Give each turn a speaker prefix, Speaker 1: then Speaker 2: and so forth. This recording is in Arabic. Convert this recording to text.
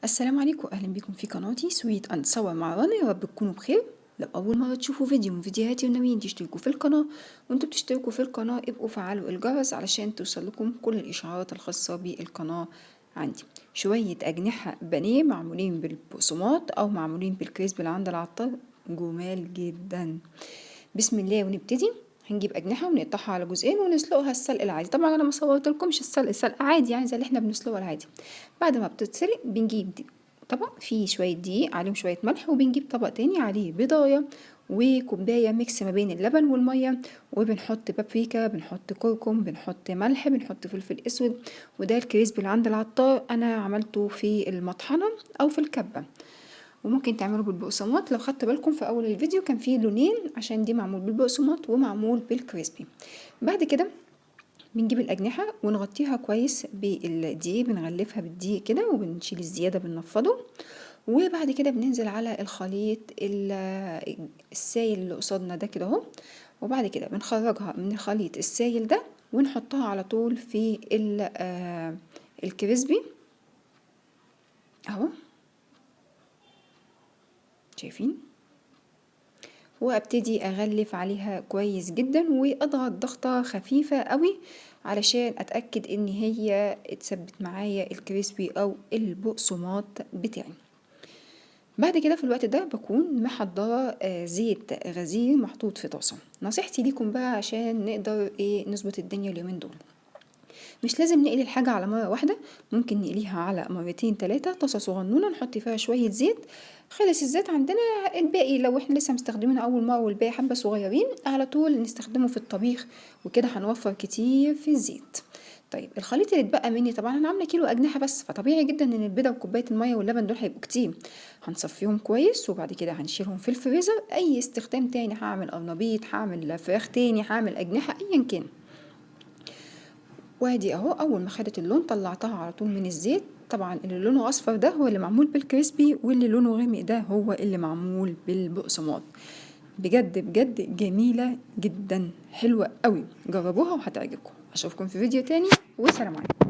Speaker 1: السلام عليكم، اهلا بكم في قناتي سويت اند صور مع رنا. يا رب تكونوا بخير. لو اول مره تشوفوا فيديو من فيديوهاتي وناويين تشتركوا في القناه، وانتوا بتشتركوا في القناه ابقوا فعلوا الجرس علشان توصل لكم كل الاشعارات الخاصه بالقناه. عندي شويه اجنحه بانيه معمولين بالبقسماط او معمولين بالكريسبي اللي عند العطار، جمال جدا. بسم الله ونبتدي. هنجيب اجنحه ونقطعها على جزئين ونسلقها السلق العادي. طبعا انا ما صورتلكمش السلق عادي، يعني زي اللي احنا بنسلقه العادي. بعد ما بتتسلق بنجيب طبق فيه شويه دقيق عليهم شويه ملح، وبنجيب طبق تاني عليه بيضايه وكوبايه ميكس ما بين اللبن والميه، وبنحط بابريكا، بنحط كركم، بنحط ملح، بنحط فلفل اسود. وده الكريسبي اللي عند العطار، انا عملته في المطحنه او في الكبه، وممكن تعملوا بالبقسماط. لو خدت بالكم في اول الفيديو كان فيه لونين عشان دي معمول بالبقسماط ومعمول بالكريسبي. بعد كده بنجيب الأجنحة ونغطيها كويس بالدقيق، بنغلفها بالدقيق كده وبنشيل الزيادة بننفضه. وبعد كده بننزل على الخليط السايل اللي قصادنا ده كده اهو، وبعد كده بنخرجها من الخليط السايل ده ونحطها على طول في الكريسبي اهو، شايفين؟ وابتدي اغلف عليها كويس جدا واضغط ضغطة خفيفة قوي علشان اتأكد ان هي اتثبت معايا الكريسبي او البقسماط بتاعي. بعد كده في الوقت ده بكون محضرة زيت غزير محطوط في طاسة. نصيحتي ليكم بقى عشان نقدر نظبط الدنيا اليومين دول، مش لازم نقلي الحاجة على مرة واحدة، ممكن نقليها على مرتين تلاتة. طاسة صغنونة نحط فيها شوية زيت، خلص الزيت عندنا الباقي لو احنا لسه مستخدمينه اول مرة والباقي حبة صغيرين على طول نستخدمه في الطبيخ، وكده هنوفر كتير في الزيت. طيب الخليط اللي اتبقى مني، طبعا انا عامله كيلو اجنحه بس، فطبيعي جدا ان البيضه وكوبايه الميه واللبن دول هيبقوا كتير. هنصفيهم كويس وبعد كده هنشيلهم في الفريزر. اي استخدام تاني، هعمل قرنبيط، هعمل فراخ تاني، هعمل اجنحه، ايا كان. وادي اهو اول ما خدت اللون طلعتها على طول من الزيت. طبعا اللي لونه اصفر ده هو اللي معمول بالكريسبي، واللي لونه غامق ده هو اللي معمول بالبقسماط. بجد بجد جميلة جدا، حلوة قوي، جربوها وهتعجبكم. اشوفكم في فيديو تاني، والسلام عليكم.